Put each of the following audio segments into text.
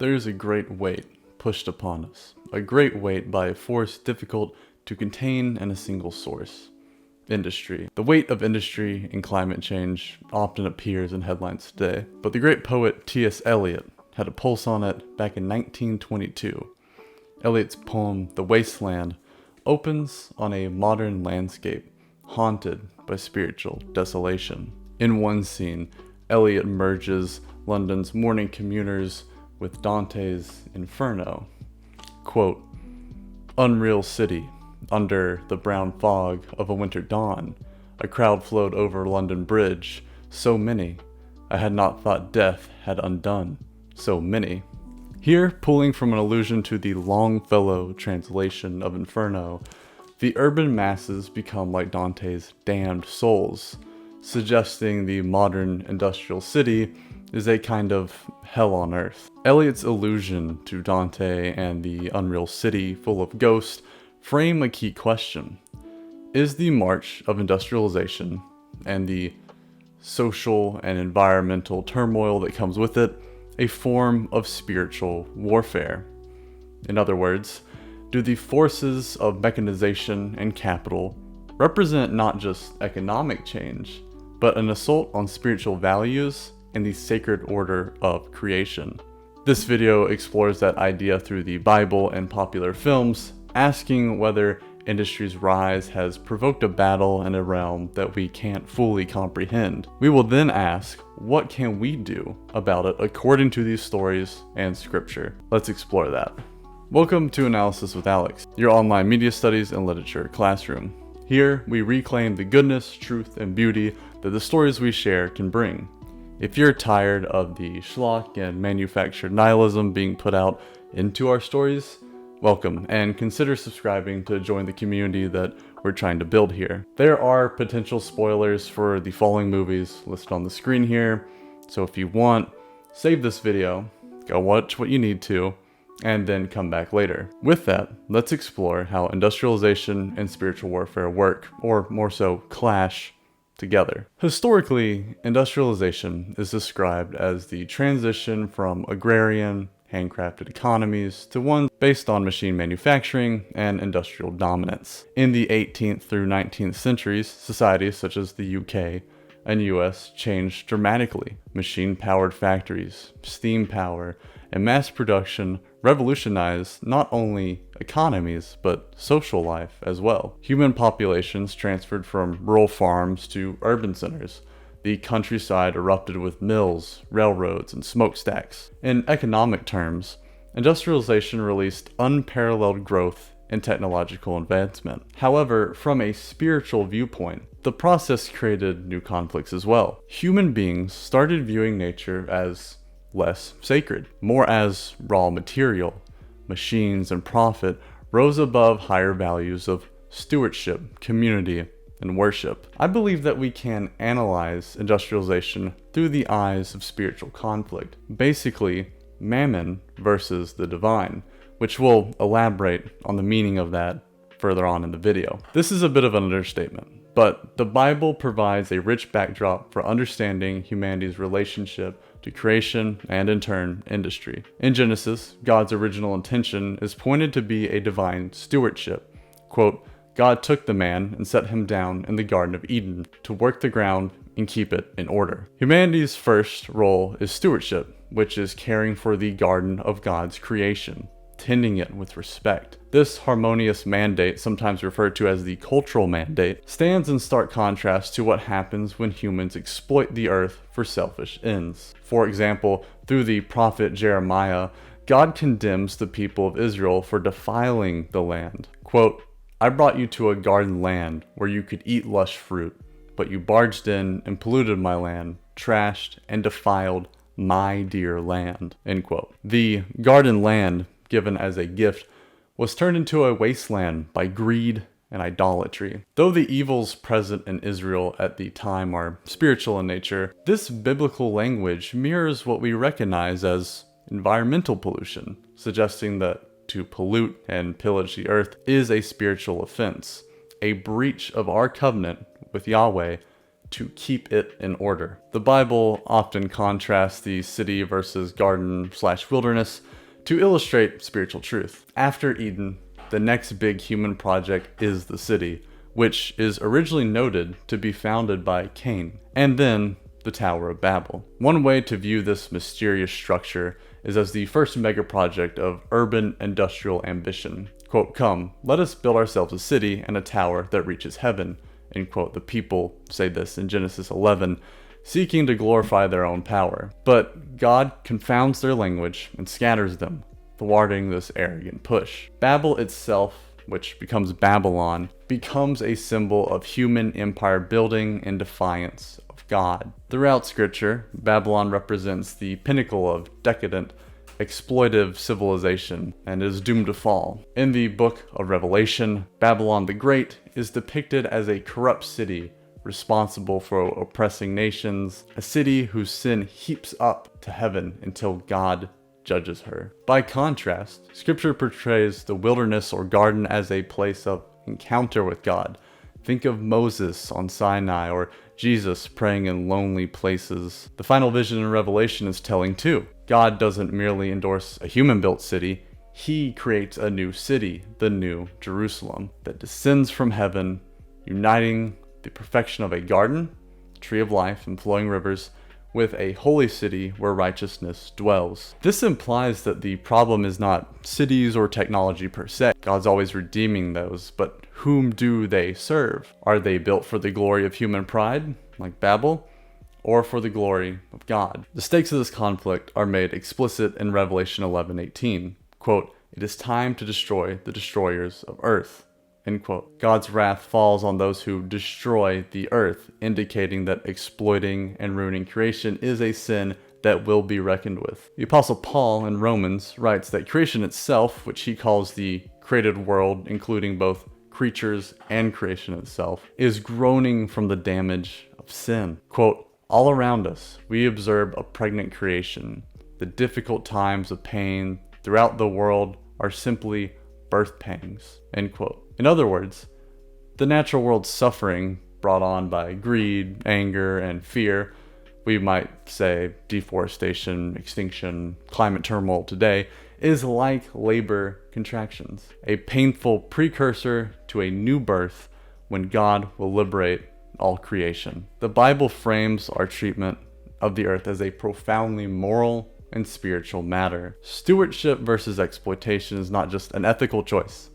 There is a great weight pushed upon us, a great weight by a force difficult to contain in a single source. Industry. The weight of industry and climate change often appears in headlines today, but the great poet T.S. Eliot had a pulse on it back in 1922. Eliot's poem, The Wasteland, opens on a modern landscape haunted by spiritual desolation. In one scene, Eliot merges London's morning commuters with Dante's Inferno. Quote, "Unreal city, under the brown fog of a winter dawn, a crowd flowed over London Bridge, so many, I had not thought death had undone so many." Here, pulling from an allusion to the Longfellow translation of Inferno, the urban masses become like Dante's damned souls, suggesting the modern industrial city is a kind of hell on earth. Eliot's allusion to Dante and the unreal city full of ghosts frame a key question. Is the march of industrialization and the social and environmental turmoil that comes with it a form of spiritual warfare? In other words, do the forces of mechanization and capital represent not just economic change, but an assault on spiritual values and the sacred order of creation? This video explores that idea through the Bible and popular films, asking whether industry's rise has provoked a battle in a realm that we can't fully comprehend. We will then ask, what can we do about it according to these stories and scripture? Let's explore that. Welcome to Analysis with Alex, your online media studies and literature classroom. Here, we reclaim the goodness, truth, and beauty that the stories we share can bring. If you're tired of the schlock and manufactured nihilism being put out into our stories, welcome, and consider subscribing to join the community that we're trying to build here. There are potential spoilers for the following movies listed on the screen here, so if you want, save this video, go watch what you need to, and then come back later. With that, let's explore how industrialization and spiritual warfare work, or more so, clash together. Historically, industrialization is described as the transition from agrarian, handcrafted economies to one based on machine manufacturing and industrial dominance. In the 18th through 19th centuries, societies such as the UK and US changed dramatically. Machine-powered factories, steam power, and mass production revolutionized not only economies, but social life as well. Human populations transferred from rural farms to urban centers. The countryside erupted with mills, railroads, and smokestacks. In economic terms, industrialization released unparalleled growth and technological advancement. However, from a spiritual viewpoint, the process created new conflicts as well. Human beings started viewing nature as less sacred, more as raw material. Machines and profit rose above higher values of stewardship, community, and worship. I believe that we can analyze industrialization through the eyes of spiritual conflict, basically mammon versus the divine, which we'll elaborate on the meaning of that further on in the video. This is a bit of an understatement, but the Bible provides a rich backdrop for understanding humanity's relationship to creation and in turn, industry. In Genesis, God's original intention is pointed to be a divine stewardship. Quote, God took the man and set him down in the Garden of Eden to work the ground and keep it in order. Humanity's first role is stewardship, which is caring for the garden of God's creation, tending it with respect. This harmonious mandate, sometimes referred to as the cultural mandate, stands in stark contrast to what happens when humans exploit the earth for selfish ends. For example, through the prophet Jeremiah, God condemns the people of Israel for defiling the land. Quote, I brought you to a garden land where you could eat lush fruit, but you barged in and polluted my land, trashed and defiled my dear land. End quote. The garden land, given as a gift, was turned into a wasteland by greed and idolatry. Though the evils present in Israel at the time are spiritual in nature, this biblical language mirrors what we recognize as environmental pollution, suggesting that to pollute and pillage the earth is a spiritual offense, a breach of our covenant with Yahweh to keep it in order. The Bible often contrasts the city versus garden/wilderness to illustrate spiritual truth. After Eden, the next big human project is the city, which is originally noted to be founded by Cain, and then the Tower of Babel. One way to view this mysterious structure is as the first mega project of urban industrial ambition. Quote, "Come, let us build ourselves a city and a tower that reaches heaven." End quote. The people say this in Genesis 11, seeking to glorify their own power. But God confounds their language and scatters them, thwarting this arrogant push. Babel itself, which becomes Babylon, becomes a symbol of human empire building in defiance of God. Throughout scripture, Babylon represents the pinnacle of decadent, exploitive civilization and is doomed to fall. In the book of Revelation, Babylon the Great is depicted as a corrupt city responsible for oppressing nations, a city whose sin heaps up to heaven until God judges her. By contrast, scripture portrays the wilderness or garden as a place of encounter with God. Think of Moses on Sinai or Jesus praying in lonely places. The final vision in Revelation is telling too. God doesn't merely endorse a human-built city, he creates a new city, the New Jerusalem, that descends from heaven, uniting the perfection of a garden, tree of life and flowing rivers, with a holy city where righteousness dwells. This implies that the problem is not cities or technology per se. God's always redeeming those, but whom do they serve? Are they built for the glory of human pride, like Babel, or for the glory of God? The stakes of this conflict are made explicit in Revelation 11:18. Quote, "It is time to destroy the destroyers of earth." End quote. God's wrath falls on those who destroy the earth, indicating that exploiting and ruining creation is a sin that will be reckoned with. The Apostle Paul in Romans writes that creation itself, which he calls the created world, including both creatures and creation itself, is groaning from the damage of sin. Quote, "All around us, we observe a pregnant creation. The difficult times of pain throughout the world are simply birth pangs." End quote. In other words, the natural world's suffering brought on by greed, anger, and fear, we might say deforestation, extinction, climate turmoil today, is like labor contractions, a painful precursor to a new birth when God will liberate all creation. The Bible frames our treatment of the earth as a profoundly moral and spiritual matter. Stewardship versus exploitation is not just an ethical choice.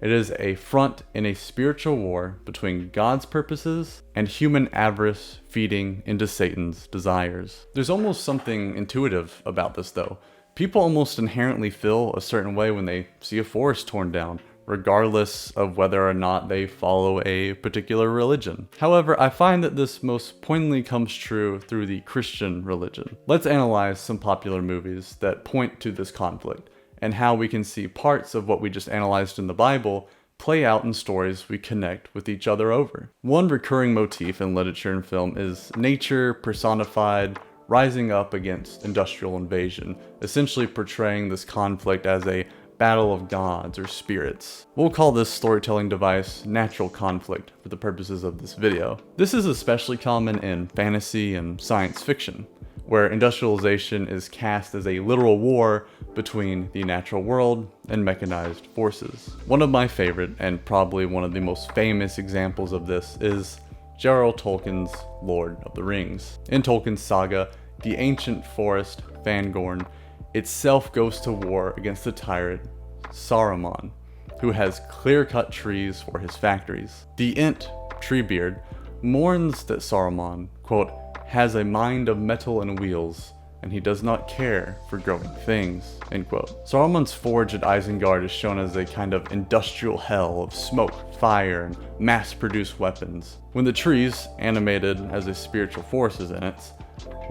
It is a front in a spiritual war between God's purposes and human avarice feeding into Satan's desires. There's almost something intuitive about this though. People almost inherently feel a certain way when they see a forest torn down, regardless of whether or not they follow a particular religion. However, I find that this most poignantly comes true through the Christian religion. Let's analyze some popular movies that point to this conflict, and how we can see parts of what we just analyzed in the Bible play out in stories we connect with each other over. One recurring motif in literature and film is nature personified rising up against industrial invasion, essentially portraying this conflict as a battle of gods or spirits. We'll call this storytelling device natural conflict for the purposes of this video. This is especially common in fantasy and science fiction, where industrialization is cast as a literal war between the natural world and mechanized forces. One of my favorite, and probably one of the most famous examples of this, is J.R.R. Tolkien's Lord of the Rings. In Tolkien's saga, the ancient forest, Fangorn, itself goes to war against the tyrant Saruman, who has clear-cut trees for his factories. The Ent, Treebeard, mourns that Saruman, quote, "has a mind of metal and wheels, and he does not care for growing things," end quote. Saruman's forge at Isengard is shown as a kind of industrial hell of smoke, fire, and mass-produced weapons. When the trees, animated as a spiritual force is in it,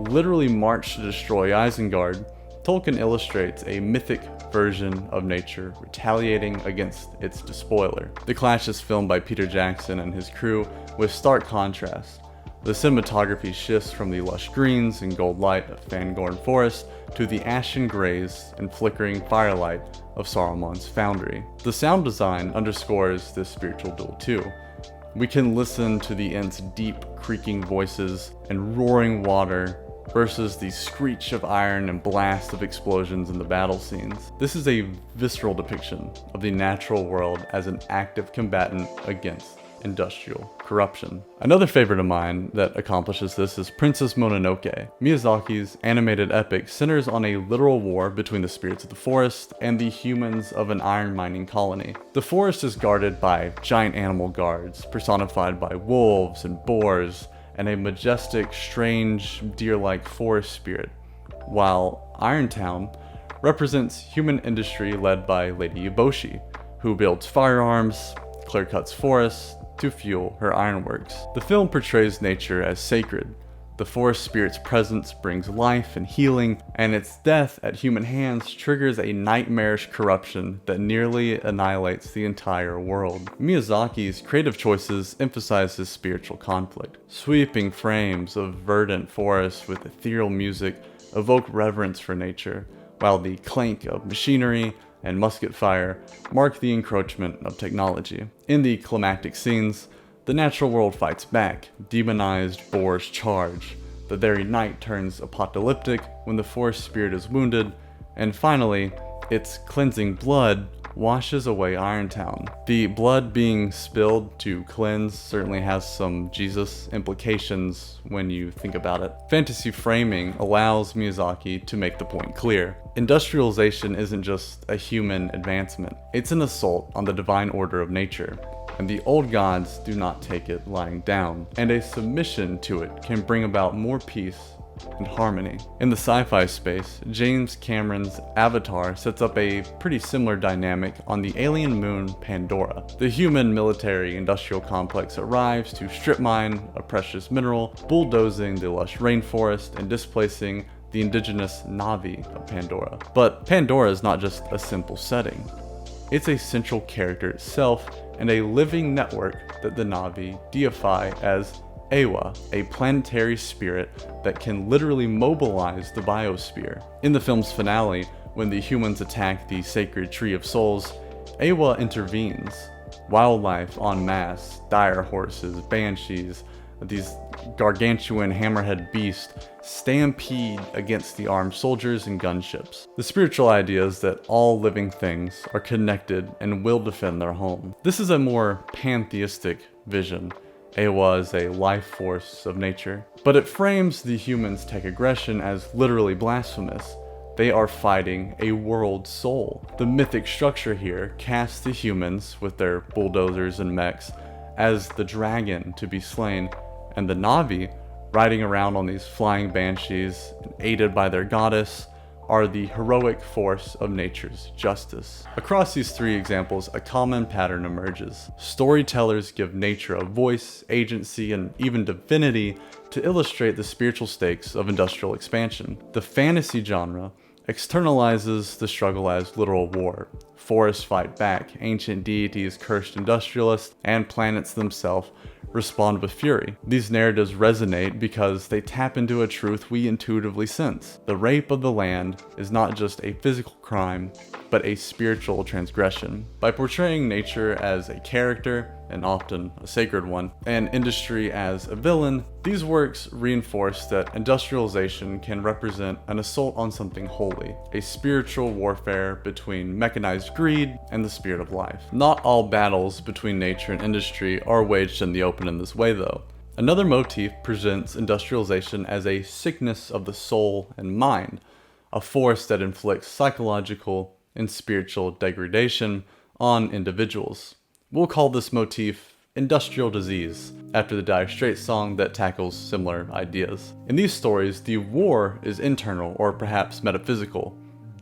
literally march to destroy Isengard, Tolkien illustrates a mythic version of nature retaliating against its despoiler. The clash is filmed by Peter Jackson and his crew with stark contrast. The cinematography shifts from the lush greens and gold light of Fangorn Forest to the ashen grays and flickering firelight of Saruman's foundry. The sound design underscores this spiritual duel too. We can listen to the Ent's deep, creaking voices and roaring water versus the screech of iron and blast of explosions in the battle scenes. This is a visceral depiction of the natural world as an active combatant against industrial corruption. Another favorite of mine that accomplishes this is Princess Mononoke. Miyazaki's animated epic centers on a literal war between the spirits of the forest and the humans of an iron mining colony. The forest is guarded by giant animal guards, personified by wolves and boars, and a majestic, strange, deer-like forest spirit, while Irontown represents human industry led by Lady Eboshi, who builds firearms, clear-cuts forests to fuel her ironworks. The film portrays nature as sacred. The forest spirit's presence brings life and healing, and its death at human hands triggers a nightmarish corruption that nearly annihilates the entire world. Miyazaki's creative choices emphasize this spiritual conflict. Sweeping frames of verdant forests with ethereal music evoke reverence for nature, while the clank of machinery and musket fire mark the encroachment of technology. In the climactic scenes, the natural world fights back. Demonized boars charge. The very night turns apocalyptic when the forest spirit is wounded, and finally, its cleansing blood washes away Irontown. The blood being spilled to cleanse certainly has some Jesus implications when you think about it. Fantasy framing allows Miyazaki to make the point clear. Industrialization isn't just a human advancement, it's an assault on the divine order of nature. And the old gods do not take it lying down, and a submission to it can bring about more peace and harmony. In the sci-fi space, James Cameron's Avatar sets up a pretty similar dynamic on the alien moon Pandora. The human military industrial complex arrives to strip mine a precious mineral, bulldozing the lush rainforest and displacing the indigenous Na'vi of Pandora. But Pandora is not just a simple setting. It's a central character itself and a living network that the Na'vi deify as Ewa, a planetary spirit that can literally mobilize the biosphere. In the film's finale, when the humans attack the sacred Tree of Souls, Ewa intervenes. Wildlife en masse, dire horses, banshees, these gargantuan hammerhead beasts stampede against the armed soldiers and gunships. The spiritual idea is that all living things are connected and will defend their home. This is a more pantheistic vision. Ewa is a life force of nature, but it frames the humans' tech aggression as literally blasphemous. They are fighting a world soul. The mythic structure here casts the humans, with their bulldozers and mechs, as the dragon to be slain, and the Na'vi, riding around on these flying banshees, and aided by their goddess, are the heroic force of nature's justice. Across these three examples, a common pattern emerges. Storytellers give nature a voice, agency, and even divinity to illustrate the spiritual stakes of industrial expansion. The fantasy genre externalizes the struggle as literal war. Forests fight back, ancient deities curse industrialists, and planets themselves respond with fury. These narratives resonate because they tap into a truth we intuitively sense. The rape of the land is not just a physical crime, but a spiritual transgression. By portraying nature as a character, and often a sacred one, and industry as a villain, these works reinforce that industrialization can represent an assault on something holy, a spiritual warfare between mechanized greed and the spirit of life. Not all battles between nature and industry are waged in the open in this way though. Another motif presents industrialization as a sickness of the soul and mind, a force that inflicts psychological and spiritual degradation on individuals. We'll call this motif industrial disease, after the Dire Straits song that tackles similar ideas. In these stories, the war is internal or perhaps metaphysical.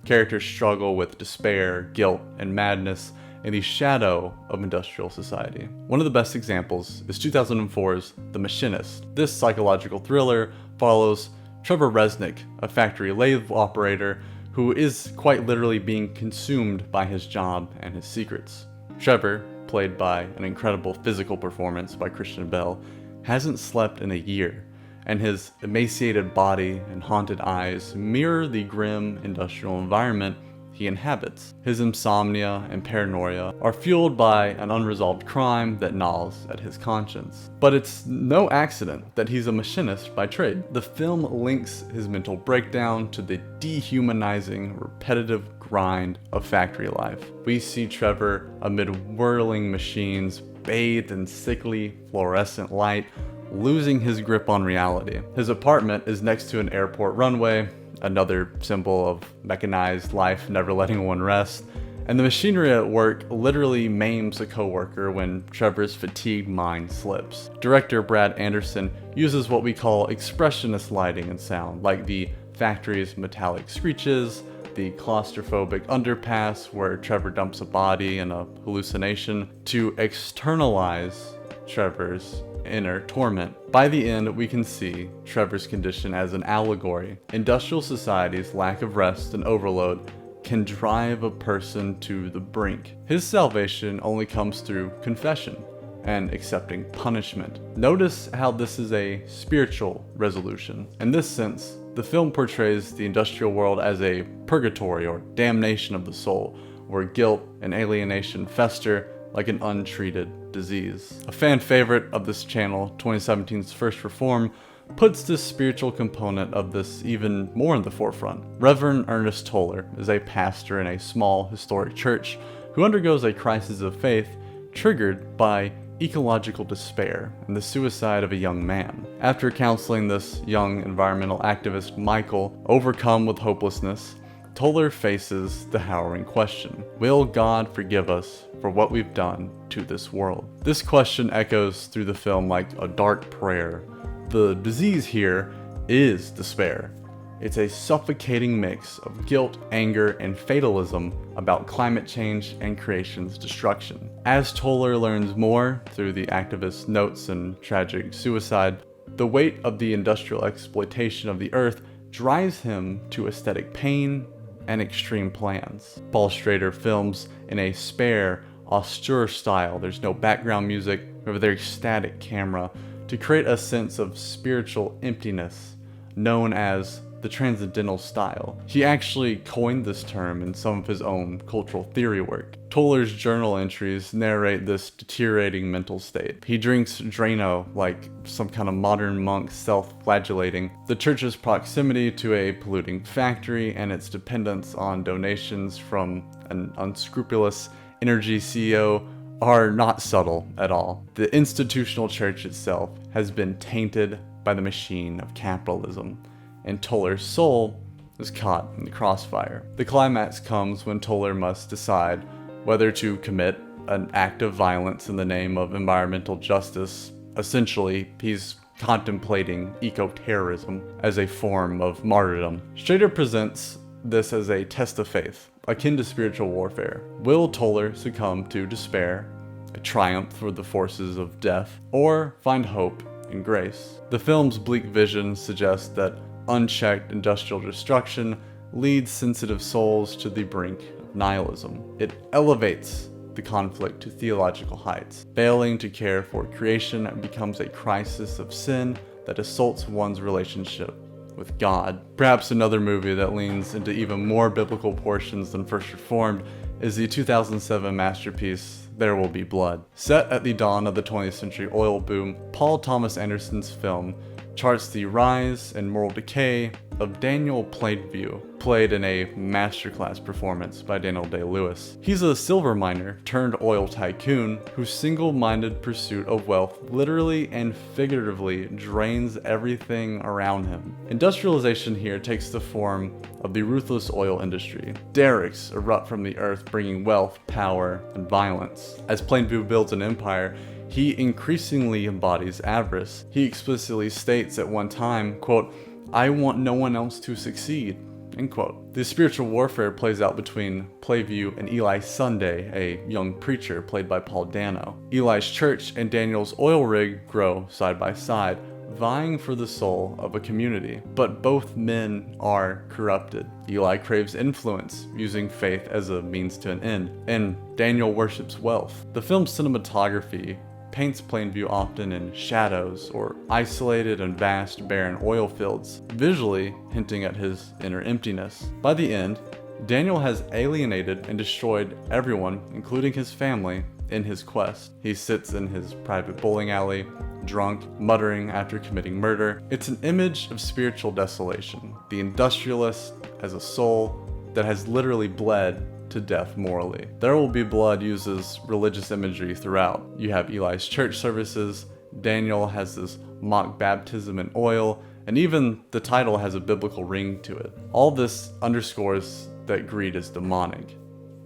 Characters struggle with despair, guilt, and madness in the shadow of industrial society. One of the best examples is 2004's The Machinist. This psychological thriller follows Trevor Resnick, a factory lathe operator who is quite literally being consumed by his job and his secrets. Trevor, played by an incredible physical performance by Christian Bale, hasn't slept in a year, and his emaciated body and haunted eyes mirror the grim industrial environment he inhabits. His insomnia and paranoia are fueled by an unresolved crime that gnaws at his conscience. But it's no accident that he's a machinist by trade. The film links his mental breakdown to the dehumanizing, repetitive grind of factory life. We see Trevor amid whirling machines, bathed in sickly, fluorescent light, losing his grip on reality. His apartment is next to an airport runway, another symbol of mechanized life never letting one rest, and the machinery at work literally maims a coworker when Trevor's fatigued mind slips. Director Brad Anderson uses what we call expressionist lighting and sound, like the factory's metallic screeches, the claustrophobic underpass where Trevor dumps a body in a hallucination, to externalize Trevor's inner torment. By the end, we can see Trevor's condition as an allegory. Industrial society's lack of rest and overload can drive a person to the brink. His salvation only comes through confession and accepting punishment. Notice how this is a spiritual resolution. In this sense, the film portrays the industrial world as a purgatory or damnation of the soul, where guilt and alienation fester like an untreated disease. A fan favorite of this channel, 2017's First Reform, puts this spiritual component of this even more in the forefront. Reverend Ernest Toller is a pastor in a small historic church who undergoes a crisis of faith triggered by ecological despair and the suicide of a young man. After counseling this young environmental activist Michael, overcome with hopelessness, Toller faces the harrowing question: will God forgive us for what we've done to this world? This question echoes through the film like a dark prayer. The disease here is despair. It's a suffocating mix of guilt, anger, and fatalism about climate change and creation's destruction. As Toller learns more through the activist's notes and tragic suicide, the weight of the industrial exploitation of the earth drives him to aesthetic pain and extreme plans. Paul Schrader films in a spare, austere style. There's no background music or a very static camera to create a sense of spiritual emptiness known as the transcendental style. He actually coined this term in some of his own cultural theory work. Toller's journal entries narrate this deteriorating mental state. He drinks Drano like some kind of modern monk self-flagellating. The church's proximity to a polluting factory and its dependence on donations from an unscrupulous energy CEO are not subtle at all. The institutional church itself has been tainted by the machine of capitalism, and Toller's soul is caught in the crossfire. The climax comes when Toller must decide whether to commit an act of violence in the name of environmental justice. Essentially, he's contemplating eco-terrorism as a form of martyrdom. Schrader presents this as a test of faith, akin to spiritual warfare. Will Toller succumb to despair, a triumph for the forces of death, or find hope in grace? The film's bleak vision suggests that unchecked industrial destruction leads sensitive souls to the brink of nihilism. It elevates the conflict to theological heights. Failing to care for creation becomes a crisis of sin that assaults one's relationship with God. Perhaps another movie that leans into even more biblical portions than First Reformed is the 2007 masterpiece There Will Be Blood. Set at the dawn of the 20th century oil boom, Paul Thomas Anderson's film charts the rise and moral decay of Daniel Plainview, played in a masterclass performance by Daniel Day-Lewis. He's a silver miner turned oil tycoon whose single-minded pursuit of wealth literally and figuratively drains everything around him. Industrialization here takes the form of the ruthless oil industry. Derricks erupt from the earth, bringing wealth, power, and violence. As Plainview builds an empire, he increasingly embodies avarice. He explicitly states at one time, quote, "I want no one else to succeed," end quote. The spiritual warfare plays out between Plainview and Eli Sunday, a young preacher played by Paul Dano. Eli's church and Daniel's oil rig grow side by side, vying for the soul of a community. But both men are corrupted. Eli craves influence, using faith as a means to an end, and Daniel worships wealth. The film's cinematography paints Plainview often in shadows or isolated and vast barren oil fields, visually hinting at his inner emptiness. By the end, Daniel has alienated and destroyed everyone, including his family, in his quest. He sits in his private bowling alley, drunk, muttering after committing murder. It's an image of spiritual desolation. The industrialist as a soul that has literally bled to death morally. There Will Be Blood uses religious imagery throughout. You have Eli's church services, Daniel has this mock baptism in oil, and even the title has a biblical ring to it. All this underscores that greed is demonic.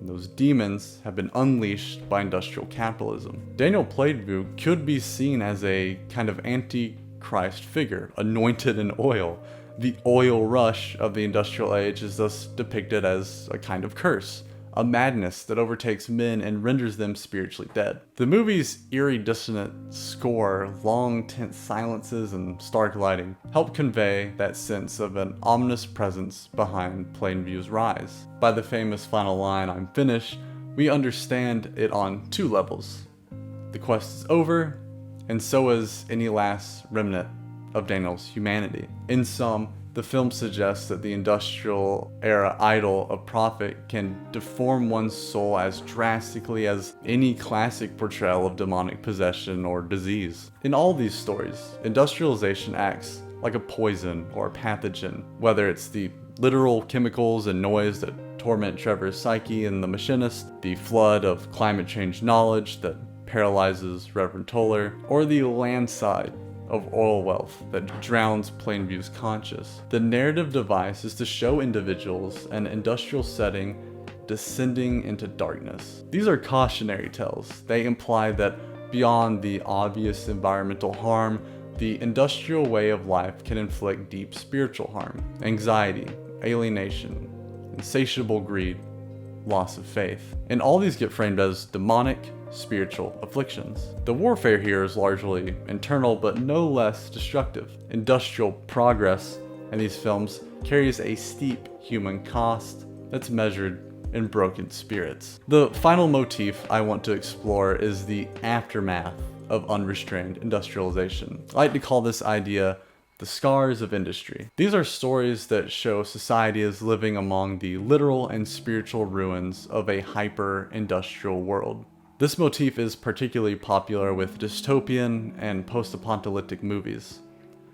Those demons have been unleashed by industrial capitalism. Daniel Plainview could be seen as a kind of anti-Christ figure, anointed in oil. The oil rush of the industrial age is thus depicted as a kind of curse, a madness that overtakes men and renders them spiritually dead. The movie's eerie, dissonant score, long, tense silences, and stark lighting help convey that sense of an ominous presence behind Plainview's rise. By the famous final line, "I'm finished," we understand it on two levels. The quest is over, and so is any last remnant of Daniel's humanity. In sum, the film suggests that the industrial era idol of profit can deform one's soul as drastically as any classic portrayal of demonic possession or disease. In all these stories, industrialization acts like a poison or a pathogen, whether it's the literal chemicals and noise that torment Trevor's psyche in The Machinist, the flood of climate change knowledge that paralyzes Reverend Toller, or the landslide of oil wealth that drowns Plainview's conscience. The narrative device is to show individuals an industrial setting descending into darkness. These are cautionary tales. They imply that beyond the obvious environmental harm, the industrial way of life can inflict deep spiritual harm, anxiety, alienation, insatiable greed, loss of faith. And all these get framed as demonic, spiritual afflictions. The warfare here is largely internal, but no less destructive. Industrial progress in these films carries a steep human cost that's measured in broken spirits. The final motif I want to explore is the aftermath of unrestrained industrialization. I like to call this idea the scars of industry. These are stories that show society is living among the literal and spiritual ruins of a hyper-industrial world. This motif is particularly popular with dystopian and post-apocalyptic movies.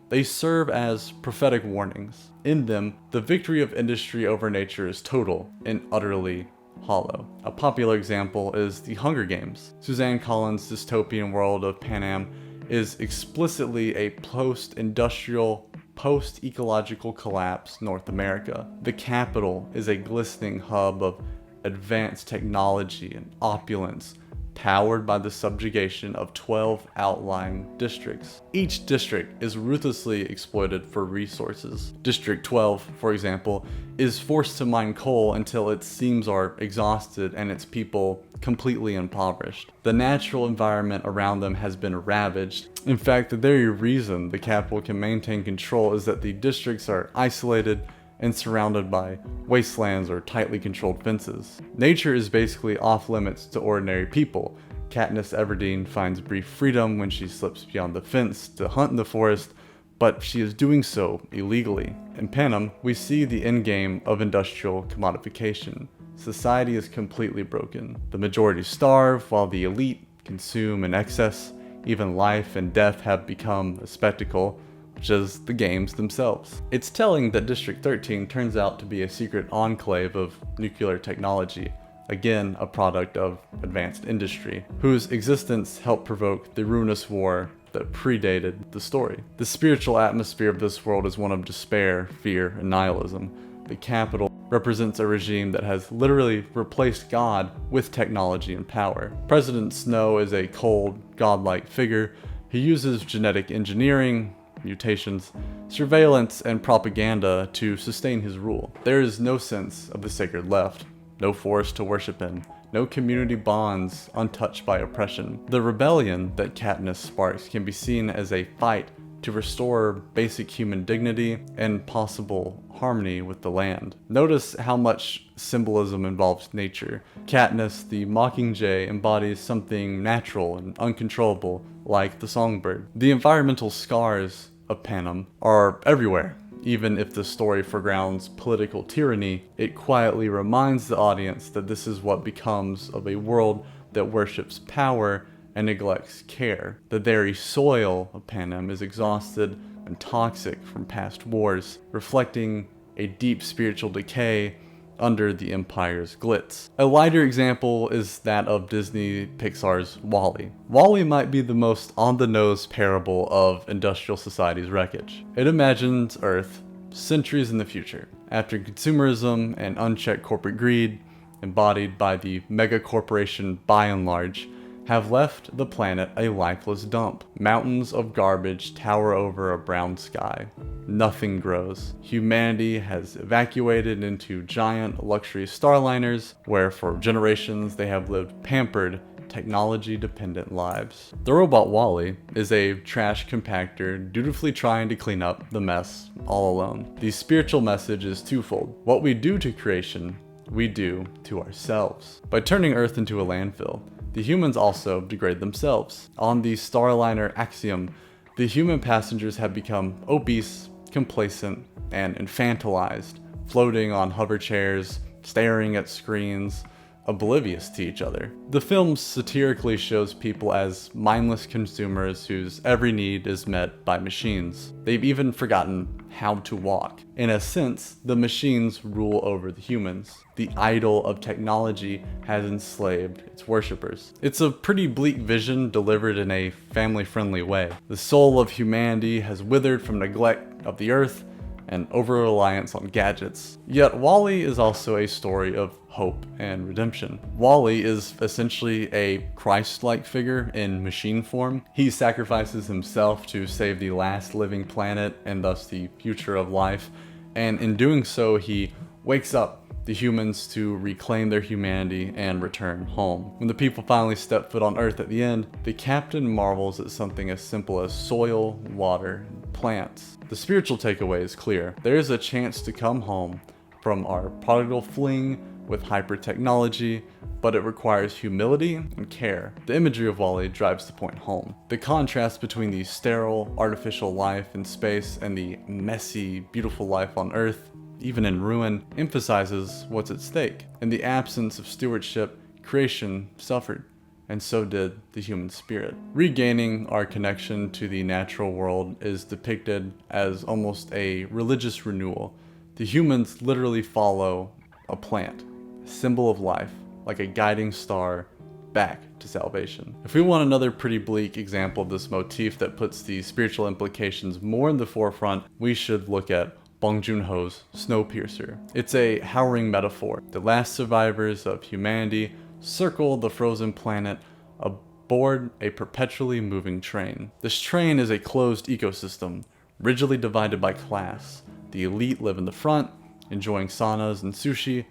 They serve as prophetic warnings. In them, the victory of industry over nature is total and utterly hollow. A popular example is The Hunger Games. Suzanne Collins' dystopian world of Panem is explicitly a post-industrial, post-ecological collapse North America. The capital is a glistening hub of advanced technology and opulence, powered by the subjugation of 12 outlying districts. Each district is ruthlessly exploited for resources. District 12, for example, is forced to mine coal until its seams are exhausted and its people completely impoverished. The natural environment around them has been ravaged. In fact, the very reason the capital can maintain control is that the districts are isolated and surrounded by wastelands or tightly controlled fences. Nature is basically off limits to ordinary people. Katniss Everdeen finds brief freedom when she slips beyond the fence to hunt in the forest, but she is doing so illegally. In Panem, we see the endgame of industrial commodification. Society is completely broken. The majority starve while the elite consume in excess. Even life and death have become a spectacle, which is the games themselves. It's telling that District 13 turns out to be a secret enclave of nuclear technology, again a product of advanced industry, whose existence helped provoke the ruinous war that predated the story. The spiritual atmosphere of this world is one of despair, fear, and nihilism. The capital represents a regime that has literally replaced God with technology and power. President Snow is a cold, godlike figure who uses genetic engineering, mutations, surveillance, and propaganda to sustain his rule. There is no sense of the sacred left, no forest to worship in, no community bonds untouched by oppression. The rebellion that Katniss sparks can be seen as a fight to restore basic human dignity and possible harmony with the land. Notice how much symbolism involves nature. Katniss, the mockingjay, embodies something natural and uncontrollable, like the songbird. The environmental scars of Panem are everywhere. Even if the story foregrounds political tyranny, it quietly reminds the audience that this is what becomes of a world that worships power and neglects care. The very soil of Panem is exhausted and toxic from past wars, reflecting a deep spiritual decay under the Empire's glitz. A lighter example is that of Disney Pixar's WALL-E. WALL-E might be the most on-the-nose parable of industrial society's wreckage. It imagines Earth centuries in the future, after consumerism and unchecked corporate greed, embodied by the mega corporation by and large, have left the planet a lifeless dump. Mountains of garbage tower over a brown sky. Nothing grows. Humanity has evacuated into giant luxury starliners, where for generations they have lived pampered, technology-dependent lives. The robot WALL-E is a trash compactor dutifully trying to clean up the mess all alone. The spiritual message is twofold. What we do to creation, we do to ourselves. By turning Earth into a landfill, the humans also degrade themselves. On the Starliner Axiom, the human passengers have become obese, complacent, and infantilized, floating on hover chairs, staring at screens, oblivious to each other. The film satirically shows people as mindless consumers whose every need is met by machines. They've even forgotten how to walk. In a sense, the machines rule over the humans. The idol of technology has enslaved its worshippers. It's a pretty bleak vision delivered in a family-friendly way. The soul of humanity has withered from neglect of the earth and over-reliance on gadgets. Yet WALL-E is also a story of hope and redemption. WALL-E is essentially a Christ-like figure in machine form. He sacrifices himself to save the last living planet and thus the future of life, and in doing so he wakes up the humans to reclaim their humanity and return home. When the people finally step foot on Earth at the end, the captain marvels at something as simple as soil, water, and plants. The spiritual takeaway is clear. There is a chance to come home from our prodigal fling with hyper-technology, but it requires humility and care. The imagery of WALL-E drives the point home. The contrast between the sterile, artificial life in space and the messy, beautiful life on Earth, even in ruin, emphasizes what's at stake. In the absence of stewardship, creation suffered, and so did the human spirit. Regaining our connection to the natural world is depicted as almost a religious renewal. The humans literally follow a plant, a symbol of life, like a guiding star back to salvation. If we want another pretty bleak example of this motif that puts the spiritual implications more in the forefront, we should look at Joon Ho's Snowpiercer. It's a harrowing metaphor. The last survivors of humanity circle the frozen planet aboard a perpetually moving train. This train is a closed ecosystem, rigidly divided by class. The elite live in the front, enjoying saunas and sushi,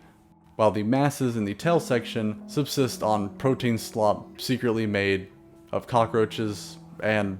while the masses in the tail section subsist on protein slop secretly made of cockroaches and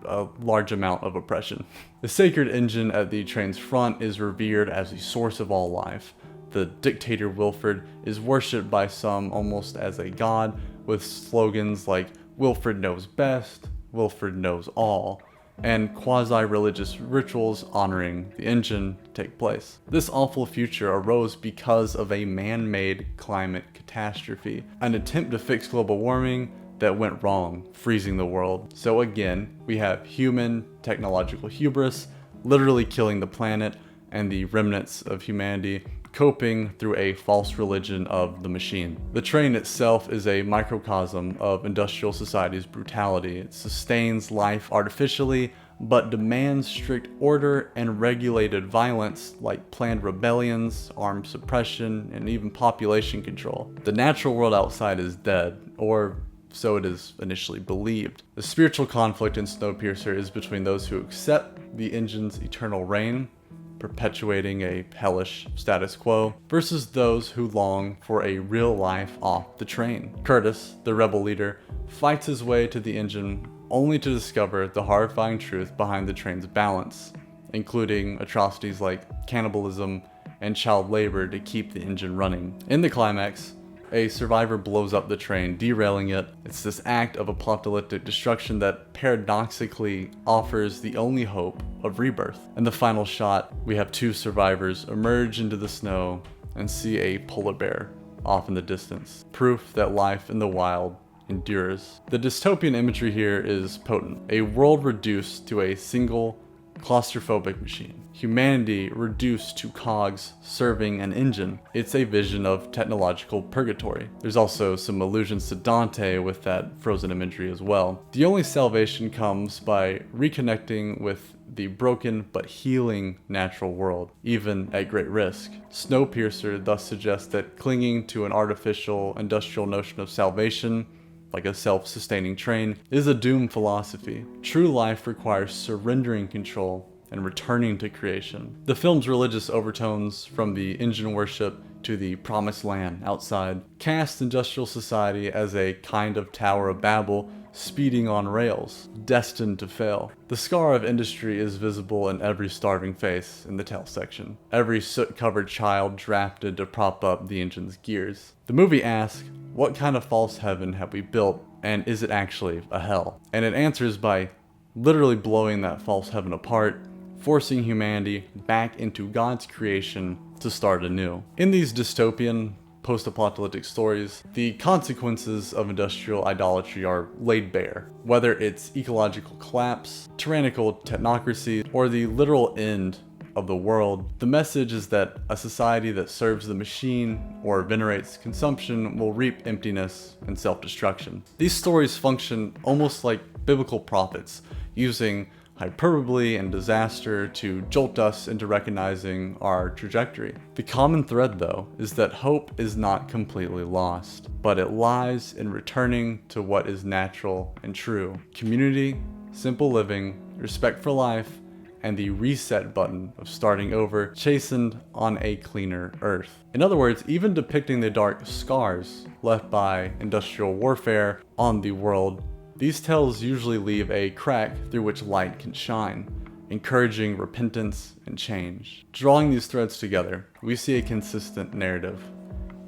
a large amount of oppression. The sacred engine at the train's front is revered as the source of all life. The dictator Wilfred is worshipped by some almost as a god, with slogans like "Wilfred knows best," "Wilfred knows all," and quasi-religious rituals honoring the engine take place. This awful future arose because of a man-made climate catastrophe, an attempt to fix global warming that went wrong, freezing the world. So again, we have human technological hubris, literally killing the planet, and the remnants of humanity coping through a false religion of the machine. The train itself is a microcosm of industrial society's brutality. It sustains life artificially, but demands strict order and regulated violence like planned rebellions, armed suppression, and even population control. The natural world outside is dead, or so it is initially believed. The spiritual conflict in Snowpiercer is between those who accept the engine's eternal reign, perpetuating a hellish status quo, versus those who long for a real life off the train. Curtis, the rebel leader, fights his way to the engine only to discover the horrifying truth behind the train's balance, including atrocities like cannibalism and child labor to keep the engine running. In the climax, A survivor blows up the train, derailing it. It's this act of apocalyptic destruction that paradoxically offers the only hope of rebirth. In the final shot, we have two survivors emerge into the snow and see a polar bear off in the distance, proof that life in the wild endures. The dystopian imagery here is potent. A world reduced to a single claustrophobic machine. Humanity reduced to cogs serving an engine. It's a vision of technological purgatory. There's also some allusions to Dante with that frozen imagery as well. The only salvation comes by reconnecting with the broken but healing natural world, even at great risk. Snowpiercer thus suggests that clinging to an artificial, industrial notion of salvation, like a self-sustaining train, is a doomed philosophy. True life requires surrendering control and returning to creation. The film's religious overtones, from the engine worship to the promised land outside, cast industrial society as a kind of Tower of Babel speeding on rails, destined to fail. The scar of industry is visible in every starving face in the tail section, every soot-covered child drafted to prop up the engine's gears. The movie asks, what kind of false heaven have we built, and is it actually a hell? And it answers by literally blowing that false heaven apart, forcing humanity back into God's creation to start anew. In these dystopian, post-apocalyptic stories, the consequences of industrial idolatry are laid bare. Whether it's ecological collapse, tyrannical technocracy, or the literal end of the world, the message is that a society that serves the machine or venerates consumption will reap emptiness and self-destruction. These stories function almost like biblical prophets, using hyperbole and disaster to jolt us into recognizing our trajectory. The common thread, though, is that hope is not completely lost, but it lies in returning to what is natural and true. Community, simple living, respect for life, and the reset button of starting over, chastened on a cleaner earth. In other words, even depicting the dark scars left by industrial warfare on the world, these tales usually leave a crack through which light can shine, encouraging repentance and change. Drawing these threads together, we see a consistent narrative.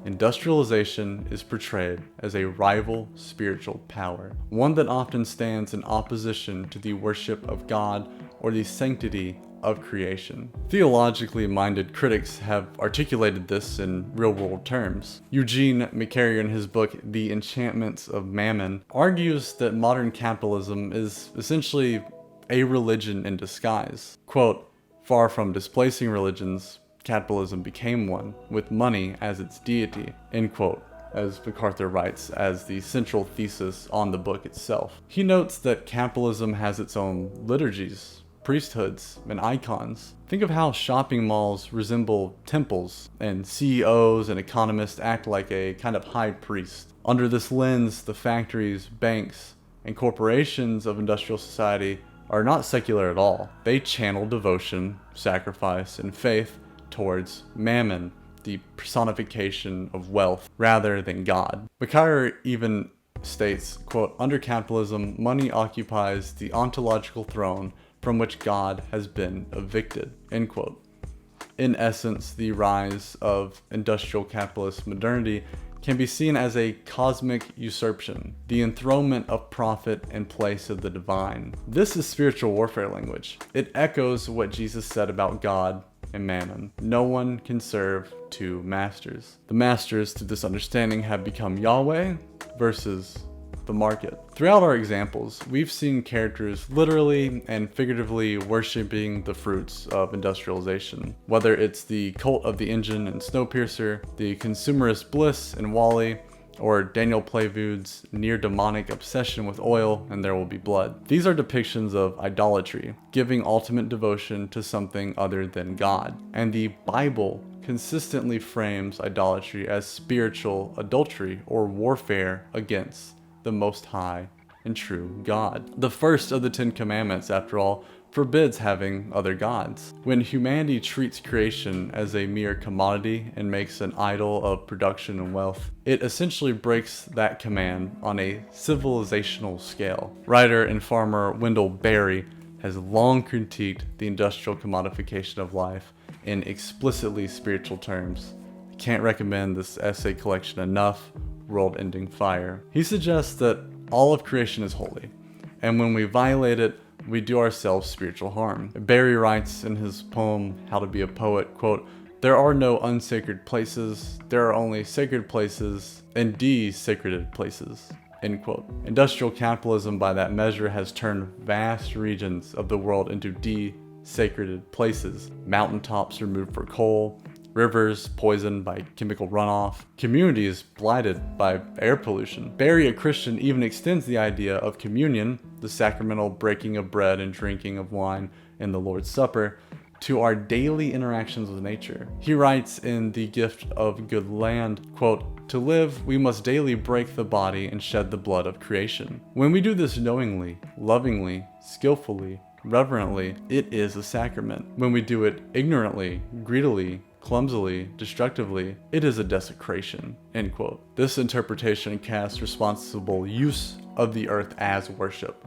Industrialization is portrayed as a rival spiritual power, one that often stands in opposition to the worship of God or the sanctity of creation. Theologically minded critics have articulated this in real-world terms. Eugene McCarrier, in his book The Enchantments of Mammon, argues that modern capitalism is essentially a religion in disguise. Quote, "Far from displacing religions, capitalism became one, with money as its deity," end quote, as MacArthur writes as the central thesis on the book itself. He notes that capitalism has its own liturgies, priesthoods, and icons. Think of how shopping malls resemble temples, and CEOs and economists act like a kind of high priest. Under this lens, the factories, banks, and corporations of industrial society are not secular at all. They channel devotion, sacrifice, and faith towards mammon, the personification of wealth, rather than God. McCarrier even states, quote, "Under capitalism, money occupies the ontological throne from which God has been evicted," end quote. In essence, the rise of industrial capitalist modernity can be seen as a cosmic usurpation, the enthronement of profit in place of the divine. This is spiritual warfare language. It echoes what Jesus said about God and mammon. No one can serve two masters. The masters to this understanding have become Yahweh versus the market. Throughout our examples, we've seen characters literally and figuratively worshipping the fruits of industrialization. Whether it's the cult of the engine in Snowpiercer, the consumerist bliss in Wall-E, or Daniel Playvood's near demonic obsession with oil and There Will Be Blood. These are depictions of idolatry, giving ultimate devotion to something other than God. And the Bible consistently frames idolatry as spiritual adultery or warfare against the Most High and true God. The first of the 10 Commandments, after all, forbids having other gods. When humanity treats creation as a mere commodity and makes an idol of production and wealth, it essentially breaks that command on a civilizational scale. Writer and farmer Wendell Berry has long critiqued the industrial commodification of life in explicitly spiritual terms. Can't recommend this essay collection enough, World-Ending Fire. He suggests that all of creation is holy, and when we violate it, we do ourselves spiritual harm. Barry writes in his poem, How to Be a Poet, quote, "There are no unsacred places, there are only sacred places and desacreded places." End quote. Industrial capitalism, by that measure, has turned vast regions of the world into desacreded places. Mountaintops removed for coal, rivers poisoned by chemical runoff, communities blighted by air pollution. Barry, a Christian, even extends the idea of communion, the sacramental breaking of bread and drinking of wine in the Lord's Supper, to our daily interactions with nature. He writes in The Gift of Good Land, quote, "To live, we must daily break the body and shed the blood of creation. When we do this knowingly, lovingly, skillfully, reverently, it is a sacrament. When we do it ignorantly, greedily, clumsily, destructively, it is a desecration." End quote. This interpretation casts responsible use of the earth as worship,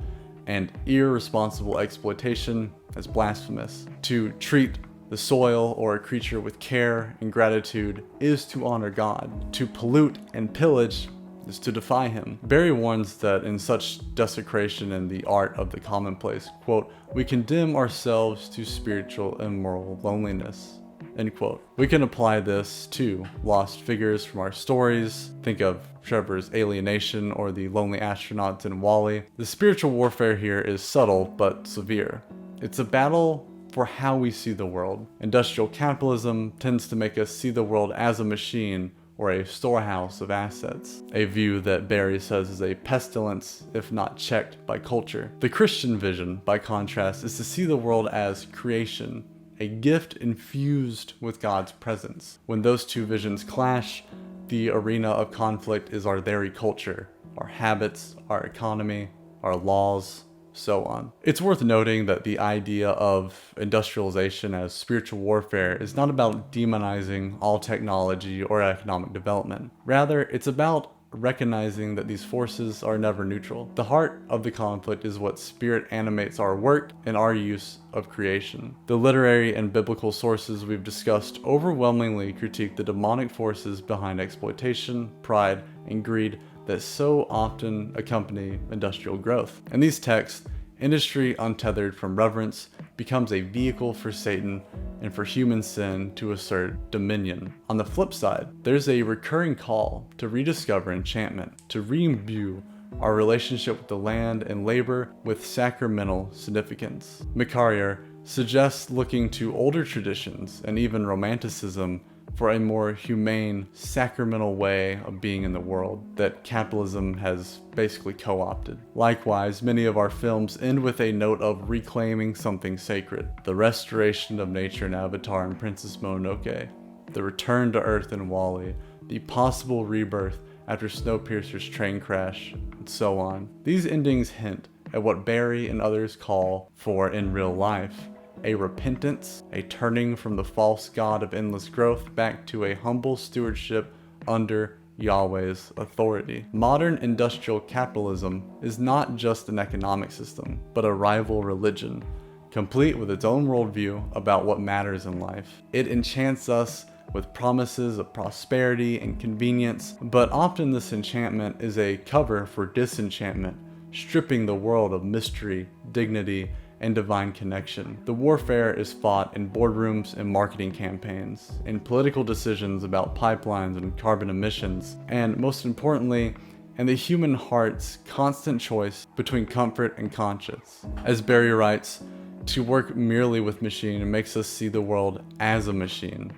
and irresponsible exploitation as blasphemous. To treat the soil or a creature with care and gratitude is to honor God. To pollute and pillage is to defy him. Barry warns that in such desecration in the art of the commonplace, quote, "we condemn ourselves to spiritual and moral loneliness." End quote. We can apply this to lost figures from our stories. Think of Trevor's alienation or the lonely astronauts in WALL-E. The spiritual warfare here is subtle but severe. It's a battle for how we see the world. Industrial capitalism tends to make us see the world as a machine or a storehouse of assets, a view that Barry says is a pestilence if not checked by culture. The Christian vision, by contrast, is to see the world as creation, a gift infused with God's presence. When those two visions clash, the arena of conflict is our very culture, our habits, our economy, our laws, so on. It's worth noting that the idea of industrialization as spiritual warfare is not about demonizing all technology or economic development. Rather, it's about recognizing that these forces are never neutral. The heart of the conflict is what spirit animates our work and our use of creation. The literary and biblical sources we've discussed overwhelmingly critique the demonic forces behind exploitation, pride, and greed that so often accompany industrial growth. In these texts, industry untethered from reverence becomes a vehicle for Satan and for human sin to assert dominion. On the flip side, there's a recurring call to rediscover enchantment, to reimbue our relationship with the land and labor with sacramental significance. McCarrier suggests looking to older traditions and even romanticism for a more humane, sacramental way of being in the world that capitalism has basically co-opted. Likewise, many of our films end with a note of reclaiming something sacred. The restoration of nature in Avatar and Princess Mononoke, the return to Earth in WALL-E, the possible rebirth after Snowpiercer's train crash, and so on. These endings hint at what Barry and others call for in real life: a repentance, a turning from the false god of endless growth back to a humble stewardship under Yahweh's authority. Modern industrial capitalism is not just an economic system, but a rival religion, complete with its own worldview about what matters in life. It enchants us with promises of prosperity and convenience, but often this enchantment is a cover for disenchantment, stripping the world of mystery, dignity, and divine connection. The warfare is fought in boardrooms and marketing campaigns, in political decisions about pipelines and carbon emissions, and most importantly, in the human heart's constant choice between comfort and conscience. As Barry writes, to work merely with machine makes us see the world as a machine.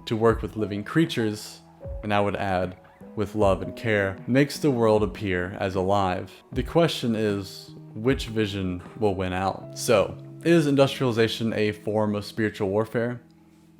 To work with living creatures, and I would add, with love and care, makes the world appear as alive. The question is, which vision will win out? So, is industrialization a form of spiritual warfare?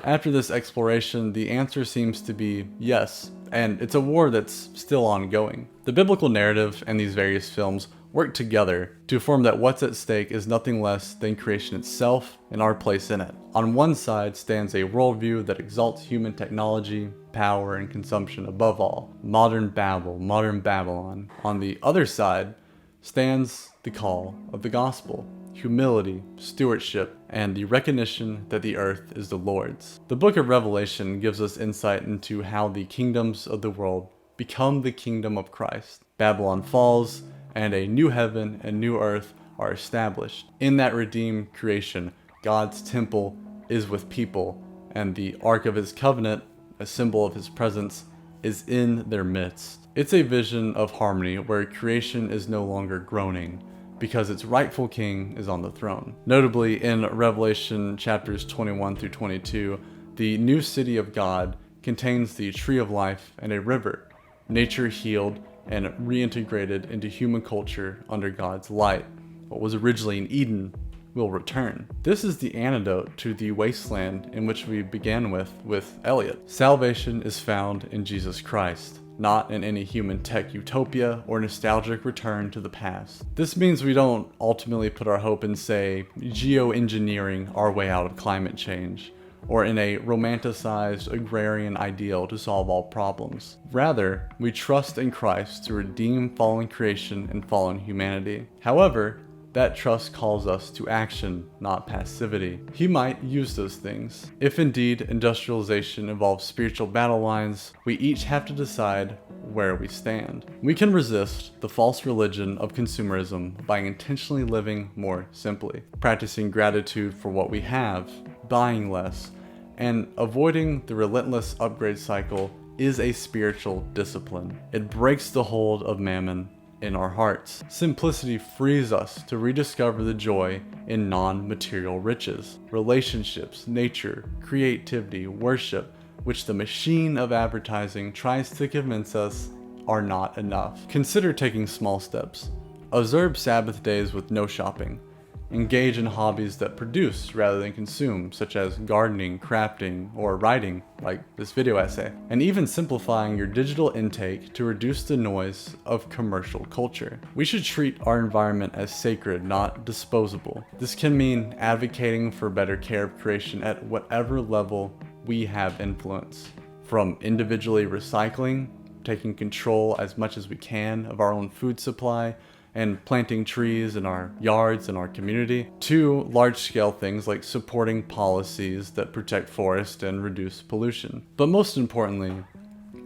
After this exploration, the answer seems to be yes, and it's a war that's still ongoing. The biblical narrative and these various films work together to affirm that what's at stake is nothing less than creation itself and our place in it. On one side stands a worldview that exalts human technology, power, and consumption above all. Modern Babel, modern Babylon. On the other side stands the call of the gospel. humility, stewardship, and the recognition that the earth is the Lord's. The book of Revelation gives us insight into how the kingdoms of the world become the kingdom of Christ. Babylon falls, and a new heaven and new earth are established. In that redeemed creation, God's temple is with people, and the Ark of His covenant, a symbol of His presence, is in their midst. It's a vision of harmony where creation is no longer groaning, because its rightful king is on the throne. Notably, in Revelation chapters 21 through 22, the new city of God contains the tree of life and a river, nature healed and reintegrated into human culture under God's light. What was originally in Eden will return. This is the antidote to the wasteland in which we began with Eliot. Salvation is found in Jesus Christ, not in any human tech utopia or nostalgic return to the past. This means we don't ultimately put our hope in, say, geoengineering our way out of climate change, or in a romanticized agrarian ideal to solve all problems. Rather, we trust in Christ to redeem fallen creation and fallen humanity. However, that trust calls us to action, not passivity. He might use those things. If indeed industrialization involves spiritual battle lines, we each have to decide where we stand. We can resist the false religion of consumerism by intentionally living more simply, practicing gratitude for what we have, buying less, and avoiding the relentless upgrade cycle is a spiritual discipline. It breaks the hold of mammon in our hearts. Simplicity frees us to rediscover the joy in non-material riches, relationships, nature, creativity, worship, which the machine of advertising tries to convince us are not enough. Consider taking small steps. Observe Sabbath days with no shopping. Engage in hobbies that produce rather than consume, such as gardening, crafting, or writing, like this video essay, and even simplifying your digital intake to reduce the noise of commercial culture. We should treat our environment as sacred, not disposable. This can mean advocating for better care of creation at whatever level we have influence, from individually recycling, taking control as much as we can of our own food supply, and planting trees in our yards and our community, to large-scale things like supporting policies that protect forests and reduce pollution. But most importantly,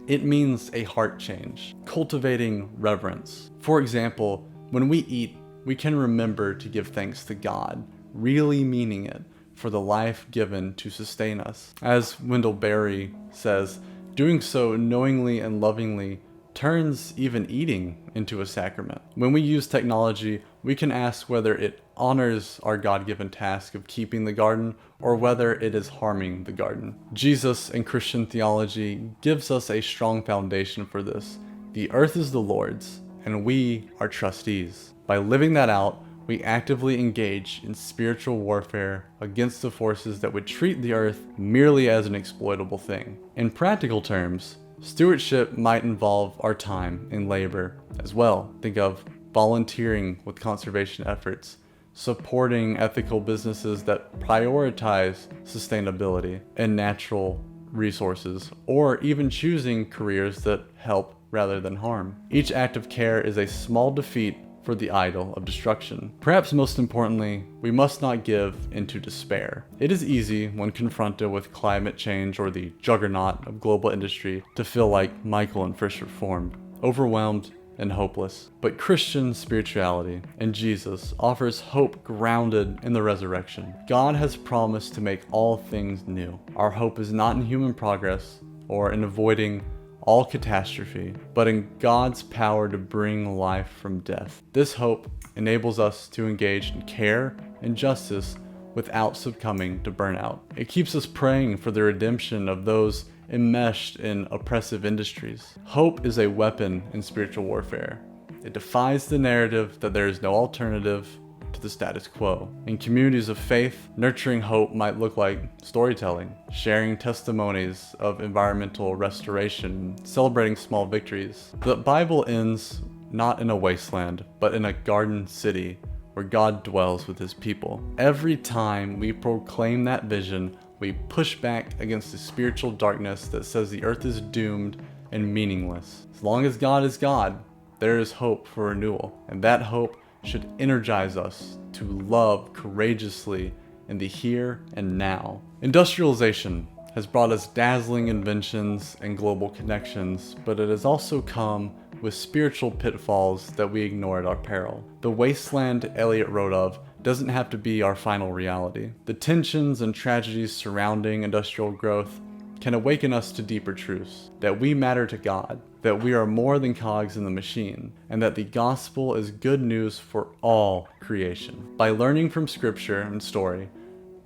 it means a heart change, cultivating reverence. For example, when we eat, we can remember to give thanks to God, really meaning it, for the life given to sustain us. As Wendell Berry says, doing so knowingly and lovingly turns even eating into a sacrament. When we use technology, we can ask whether it honors our God-given task of keeping the garden or whether it is harming the garden. Jesus and Christian theology gives us a strong foundation for this. The earth is the Lord's, and we are trustees. By living that out, we actively engage in spiritual warfare against the forces that would treat the earth merely as an exploitable thing. In practical terms, stewardship might involve our time and labor as well. Think of volunteering with conservation efforts, supporting ethical businesses that prioritize sustainability and natural resources, or even choosing careers that help rather than harm. Each act of care is a small defeat for the idol of destruction. Perhaps most importantly, we must not give into despair. It is easy when confronted with climate change or the juggernaut of global industry to feel like Michael in First Reformed, overwhelmed and hopeless. But Christian spirituality and Jesus offers hope grounded in the resurrection. God has promised to make all things new. Our hope is not in human progress or in avoiding all catastrophe, but in God's power to bring life from death. This hope enables us to engage in care and justice without succumbing to burnout. It keeps us praying for the redemption of those enmeshed in oppressive industries. Hope is a weapon in spiritual warfare. It defies the narrative that there is no alternative to the status quo. In communities of faith, nurturing hope might look like storytelling, sharing testimonies of environmental restoration, celebrating small victories. The Bible ends not in a wasteland, but in a garden city where God dwells with his people. Every time we proclaim that vision, we push back against the spiritual darkness that says the earth is doomed and meaningless. As long as God is God, there is hope for renewal, and that hope should energize us to love courageously in the here and now. Industrialization has brought us dazzling inventions and global connections, but it has also come with spiritual pitfalls that we ignore at our peril. The wasteland Eliot wrote of doesn't have to be our final reality. The tensions and tragedies surrounding industrial growth can awaken us to deeper truths, that we matter to God, that we are more than cogs in the machine, and that the gospel is good news for all creation. By learning from scripture and story,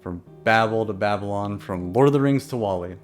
from Babel to Babylon, from Lord of the Rings to Wall-E,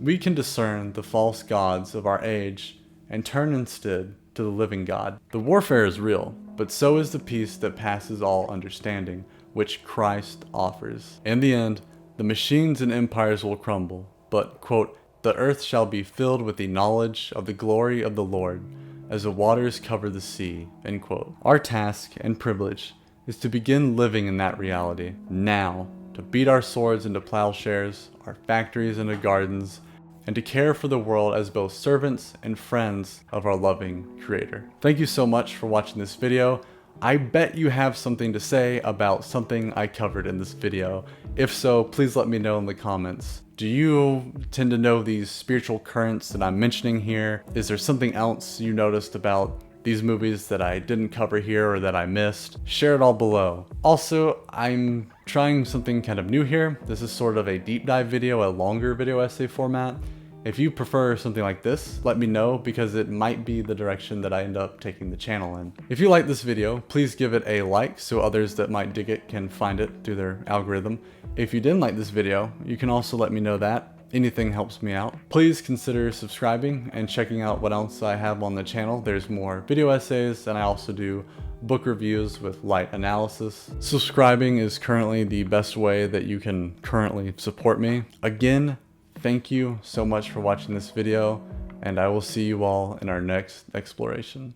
we can discern the false gods of our age and turn instead to the living God. The warfare is real, but so is the peace that passes all understanding, which Christ offers. In the end, the machines and empires will crumble, but, quote, the earth shall be filled with the knowledge of the glory of the Lord, as the waters cover the sea, end quote. Our task and privilege is to begin living in that reality now, to beat our swords into plowshares, our factories into gardens, and to care for the world as both servants and friends of our loving Creator. Thank you so much for watching this video. I bet you have something to say about something I covered in this video. If so, please let me know in the comments. Do you tend to know these spiritual currents that I'm mentioning here? Is there something else you noticed about these movies that I didn't cover here or that I missed? Share it all below. Also, I'm trying something kind of new here. This is sort of a deep dive video, a longer video essay format. If you prefer something like this, let me know, because it might be the direction that I end up taking the channel in. If you like this video, please give it a like so others that might dig it can find it through their algorithm. If you didn't like this video, you can also let me know that. Anything helps me out. Please consider subscribing and checking out what else I have on the channel. There's more video essays, and I also do book reviews with light analysis. Subscribing is currently the best way that you can currently support me. Again, thank you so much for watching this video, and I will see you all in our next exploration.